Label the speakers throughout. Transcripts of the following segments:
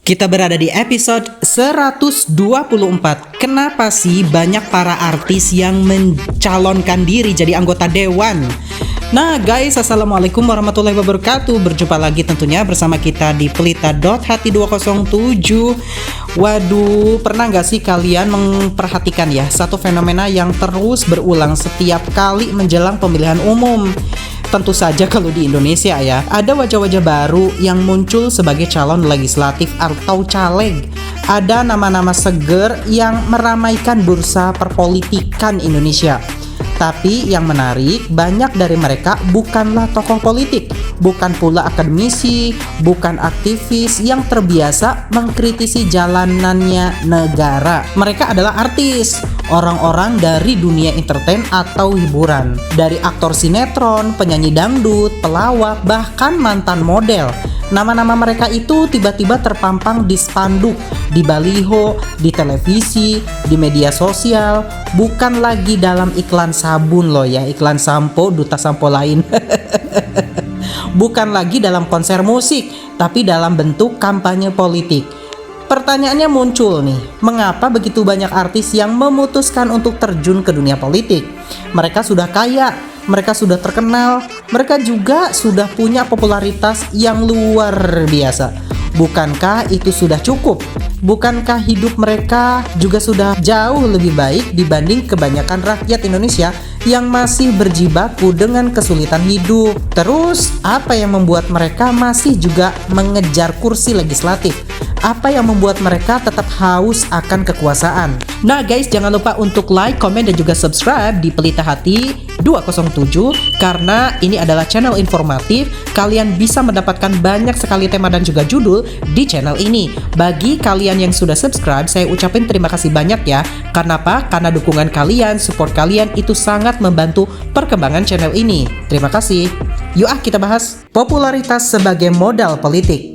Speaker 1: Kita berada di episode 124. Kenapa sih banyak para artis yang mencalonkan diri jadi anggota dewan? Nah guys, assalamualaikum warahmatullahi wabarakatuh. Berjumpa lagi tentunya bersama kita di Pelita.hati 207. Waduh, pernah gak sih kalian memperhatikan ya satu fenomena yang terus berulang setiap kali menjelang pemilihan umum? Tentu saja kalau di Indonesia ya, ada wajah-wajah baru yang muncul sebagai calon legislatif atau caleg. Ada nama-nama seger yang meramaikan bursa perpolitikan Indonesia. Tapi yang menarik, banyak dari mereka bukanlah tokoh politik, bukan pula akademisi, bukan aktivis yang terbiasa mengkritisi jalanannya negara. Mereka adalah artis, orang-orang dari dunia entertain atau hiburan. Dari aktor sinetron, penyanyi dangdut, pelawak, bahkan mantan model. Nama-nama mereka itu tiba-tiba terpampang di spanduk, di baliho, di televisi, di media sosial, bukan lagi dalam iklan sabun loh ya, iklan sampo, duta sampo lain. Bukan lagi dalam konser musik, tapi dalam bentuk kampanye politik. Pertanyaannya muncul nih, mengapa begitu banyak artis yang memutuskan untuk terjun ke dunia politik? Mereka sudah kaya, mereka sudah terkenal, mereka juga sudah punya popularitas yang luar biasa. Bukankah itu sudah cukup? Bukankah hidup mereka juga sudah jauh lebih baik dibanding kebanyakan rakyat Indonesia yang masih berjibaku dengan kesulitan hidup? Terus, apa yang membuat mereka masih juga mengejar kursi legislatif? Apa yang membuat mereka tetap haus akan kekuasaan? Nah guys, jangan lupa untuk like, komen, dan juga subscribe di Pelita Hati 207 karena ini adalah channel informatif. Kalian bisa mendapatkan banyak sekali tema dan juga judul di channel ini. Bagi kalian yang sudah subscribe, saya ucapin terima kasih banyak ya. Karena apa? Karena dukungan kalian, support kalian itu sangat membantu perkembangan channel ini. Terima kasih. Yuk kita bahas popularitas sebagai modal politik.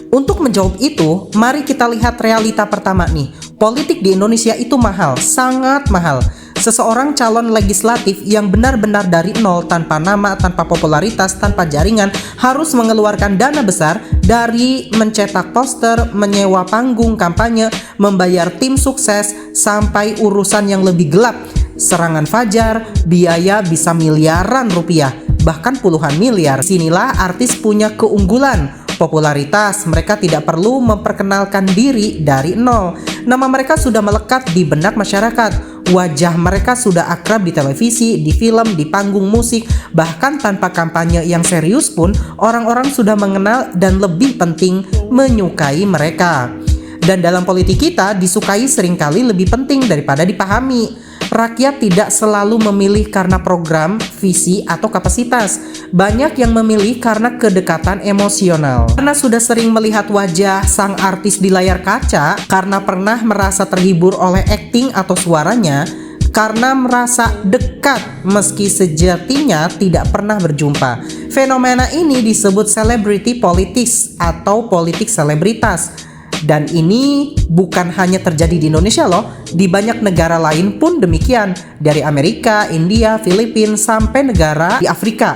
Speaker 1: Untuk menjawab itu, mari kita lihat realita pertama nih. Politik di Indonesia itu mahal, sangat mahal. Seseorang calon legislatif yang benar-benar dari nol, tanpa nama, tanpa popularitas, tanpa jaringan, harus mengeluarkan dana besar dari mencetak poster, menyewa panggung kampanye, membayar tim sukses, sampai urusan yang lebih gelap, serangan fajar, biaya bisa miliaran rupiah, bahkan puluhan miliar. Sinilah artis punya keunggulan. Popularitas, mereka tidak perlu memperkenalkan diri dari nol. Nama mereka sudah melekat di benak masyarakat. Wajah mereka sudah akrab di televisi, di film, di panggung musik. Bahkan tanpa kampanye yang serius pun, orang-orang sudah mengenal dan lebih penting, menyukai mereka. Dan dalam politik kita, disukai seringkali lebih penting daripada dipahami. Rakyat tidak selalu memilih karena program, visi, atau kapasitas. Banyak yang memilih karena kedekatan emosional. Karena sudah sering melihat wajah sang artis di layar kaca, karena pernah merasa terhibur oleh akting atau suaranya, karena merasa dekat meski sejatinya tidak pernah berjumpa. Fenomena ini disebut celebrity politics atau politik selebritas. Dan ini bukan hanya terjadi di Indonesia loh, di banyak negara lain pun demikian. Dari Amerika, India, Filipina, sampai negara di Afrika.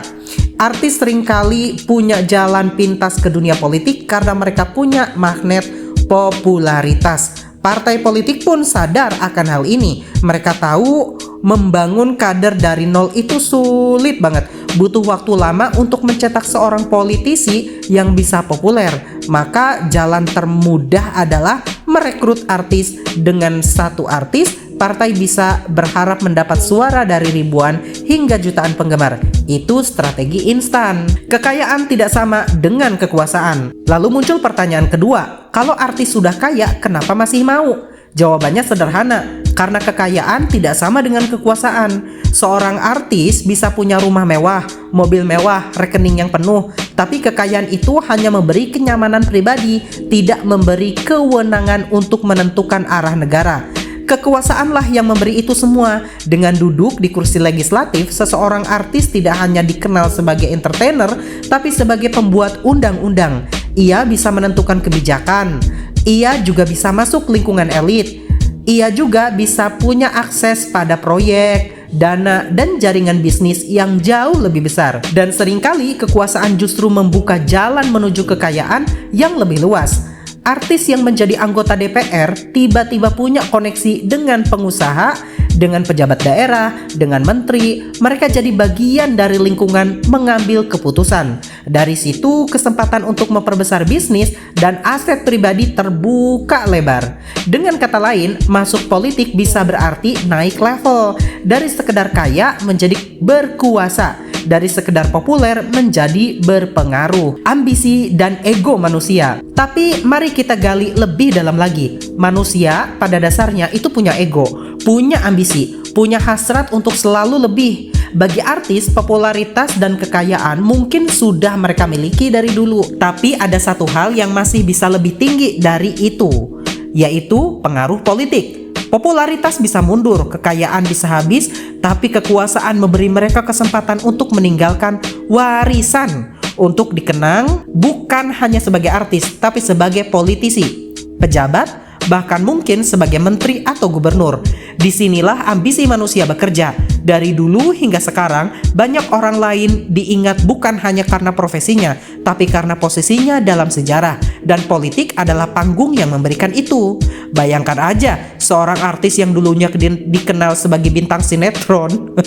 Speaker 1: Artis seringkali punya jalan pintas ke dunia politik karena mereka punya magnet popularitas. Partai politik pun sadar akan hal ini. Mereka tahu membangun kader dari nol itu sulit banget. Butuh waktu lama untuk mencetak seorang politisi yang bisa populer. Maka jalan termudah adalah merekrut artis. Dengan satu artis, partai bisa berharap mendapat suara dari ribuan hingga jutaan penggemar. Itu strategi instan. Kekayaan tidak sama dengan kekuasaan. Lalu muncul pertanyaan kedua, kalau artis sudah kaya, kenapa masih mau? Jawabannya sederhana, karena kekayaan tidak sama dengan kekuasaan. Seorang artis bisa punya rumah mewah, mobil mewah, rekening yang penuh, tapi kekayaan itu hanya memberi kenyamanan pribadi, tidak memberi kewenangan untuk menentukan arah negara. Kekuasaanlah yang memberi itu semua. Dengan duduk di kursi legislatif, seseorang artis tidak hanya dikenal sebagai entertainer, tapi sebagai pembuat undang-undang. Ia bisa menentukan kebijakan. Ia juga bisa masuk lingkungan elit. Ia juga bisa punya akses pada proyek, dana, dan jaringan bisnis yang jauh lebih besar. Dan seringkali kekuasaan justru membuka jalan menuju kekayaan yang lebih luas. Artis yang menjadi anggota DPR tiba-tiba punya koneksi dengan pengusaha, dengan pejabat daerah, dengan menteri. Mereka jadi bagian dari lingkungan mengambil keputusan. Dari situ kesempatan untuk memperbesar bisnis dan aset pribadi terbuka lebar. Dengan kata lain, masuk politik bisa berarti naik level. Dari sekedar kaya menjadi berkuasa. Dari sekedar populer menjadi berpengaruh. Ambisi dan ego manusia. Tapi mari kita gali lebih dalam lagi. Manusia pada dasarnya itu punya ego, punya ambisi, punya hasrat untuk selalu lebih. Bagi artis, popularitas dan kekayaan mungkin sudah mereka miliki dari dulu. Tapi ada satu hal yang masih bisa lebih tinggi dari itu, yaitu pengaruh politik. Popularitas bisa mundur, kekayaan bisa habis, tapi kekuasaan memberi mereka kesempatan untuk meninggalkan warisan, untuk dikenang bukan hanya sebagai artis, tapi sebagai politisi, pejabat, bahkan mungkin sebagai menteri atau gubernur. Disinilah ambisi manusia bekerja. Dari dulu hingga sekarang, banyak orang lain diingat bukan hanya karena profesinya, tapi karena posisinya dalam sejarah. Dan politik adalah panggung yang memberikan itu. Bayangkan aja, seorang artis yang dulunya dikenal sebagai bintang sinetron,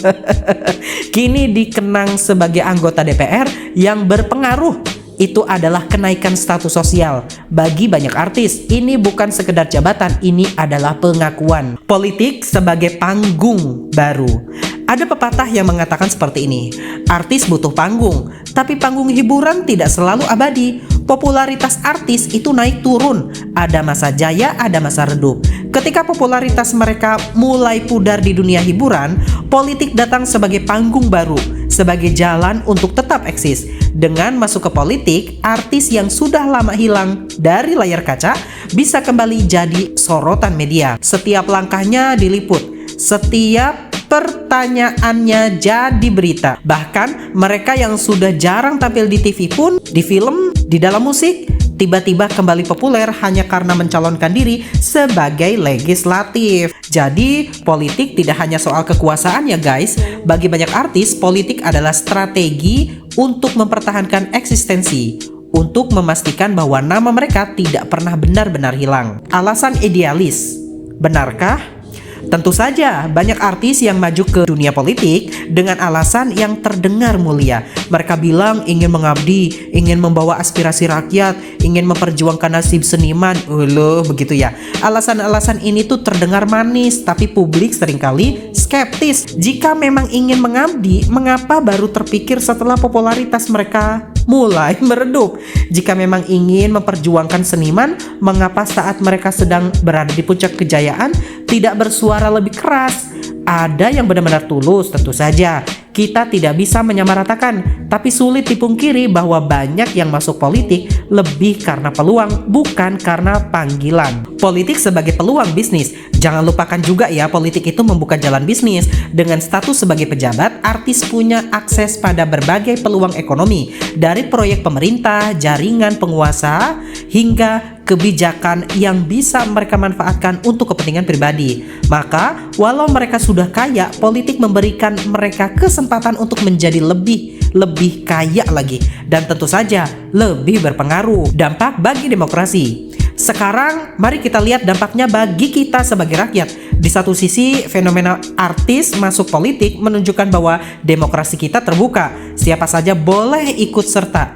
Speaker 1: kini dikenang sebagai anggota DPR yang berpengaruh. Itu adalah kenaikan status sosial. Bagi banyak artis, ini bukan sekedar jabatan, ini adalah pengakuan. Politik sebagai panggung baru. Ada pepatah yang mengatakan seperti ini, artis butuh panggung, tapi panggung hiburan tidak selalu abadi. Popularitas artis itu naik turun, ada masa jaya, ada masa redup. Ketika popularitas mereka mulai pudar di dunia hiburan, politik datang sebagai panggung baru, sebagai jalan untuk tetap eksis. Dengan masuk ke politik, artis yang sudah lama hilang dari layar kaca bisa kembali jadi sorotan media. Setiap langkahnya diliput, setiap pertanyaannya jadi berita. Bahkan mereka yang sudah jarang tampil di TV pun, di film, di dalam musik, tiba-tiba kembali populer hanya karena mencalonkan diri sebagai legislatif. Jadi politik tidak hanya soal kekuasaan ya guys. Bagi banyak artis, politik adalah strategi untuk mempertahankan eksistensi, untuk memastikan bahwa nama mereka tidak pernah benar-benar hilang. Alasan idealis, benarkah? Tentu saja, banyak artis yang maju ke dunia politik dengan alasan yang terdengar mulia. Mereka bilang ingin mengabdi, ingin membawa aspirasi rakyat, ingin memperjuangkan nasib seniman. Loh, begitu ya. Alasan-alasan ini tuh terdengar manis, tapi publik seringkali skeptis. Jika memang ingin mengabdi, mengapa baru terpikir setelah popularitas mereka mulai meredup? Jika memang ingin memperjuangkan seniman, mengapa saat mereka sedang berada di puncak kejayaan tidak bersuara lebih keras? Ada yang benar-benar tulus, tentu saja. Kita tidak bisa menyamaratakan, tapi sulit dipungkiri bahwa banyak yang masuk politik lebih karena peluang, bukan karena panggilan. Politik sebagai peluang bisnis. Jangan lupakan juga ya, politik itu membuka jalan bisnis. Dengan status sebagai pejabat, artis punya akses pada berbagai peluang ekonomi. Dari proyek pemerintah, jaringan penguasa, hingga kebijakan yang bisa mereka manfaatkan untuk kepentingan pribadi. Maka, walau mereka sudah kaya, politik memberikan mereka kesempatan untuk menjadi lebih kaya lagi. Dan tentu saja, lebih berpengaruh. Dampak bagi demokrasi. Sekarang, mari kita lihat dampaknya bagi kita sebagai rakyat. Di satu sisi, fenomena artis masuk politik menunjukkan bahwa demokrasi kita terbuka. Siapa saja boleh ikut serta.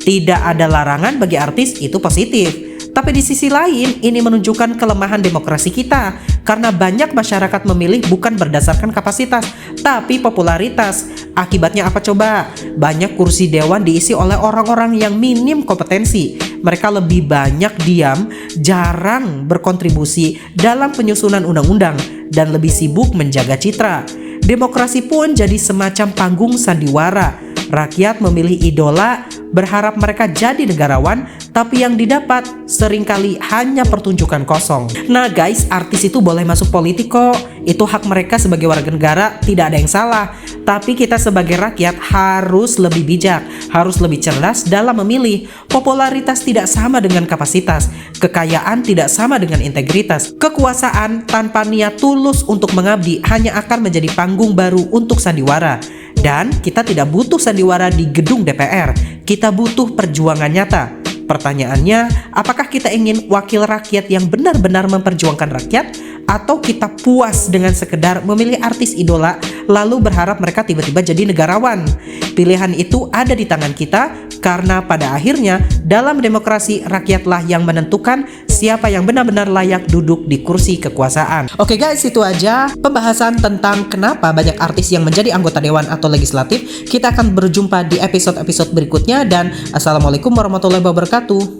Speaker 1: Tidak ada larangan bagi artis, itu positif. Tapi di sisi lain, ini menunjukkan kelemahan demokrasi kita. Karena banyak masyarakat memilih bukan berdasarkan kapasitas, tapi popularitas. Akibatnya apa coba? Banyak kursi dewan diisi oleh orang-orang yang minim kompetensi. Mereka lebih banyak diam, jarang berkontribusi dalam penyusunan undang-undang, dan lebih sibuk menjaga citra. Demokrasi pun jadi semacam panggung sandiwara. Rakyat memilih idola, berharap mereka jadi negarawan, tapi yang didapat seringkali hanya pertunjukan kosong. Nah guys, artis itu boleh masuk politik kok. Itu hak mereka sebagai warga negara, tidak ada yang salah. Tapi kita sebagai rakyat harus lebih bijak, harus lebih cerdas dalam memilih. Popularitas tidak sama dengan kapasitas, kekayaan tidak sama dengan integritas. Kekuasaan tanpa niat tulus untuk mengabdi hanya akan menjadi panggung baru untuk sandiwara. Dan kita tidak butuh sandiwara di gedung DPR, kita butuh perjuangan nyata. Pertanyaannya, apakah kita ingin wakil rakyat yang benar-benar memperjuangkan rakyat, atau kita puas dengan sekedar memilih artis idola lalu berharap mereka tiba-tiba jadi negarawan? Pilihan itu ada di tangan kita, karena pada akhirnya dalam demokrasi rakyatlah yang menentukan siapa yang benar-benar layak duduk di kursi kekuasaan. Oke guys, itu aja pembahasan tentang kenapa banyak artis yang menjadi anggota dewan atau legislatif. Kita akan berjumpa di episode-episode berikutnya, dan assalamualaikum warahmatullahi wabarakatuh.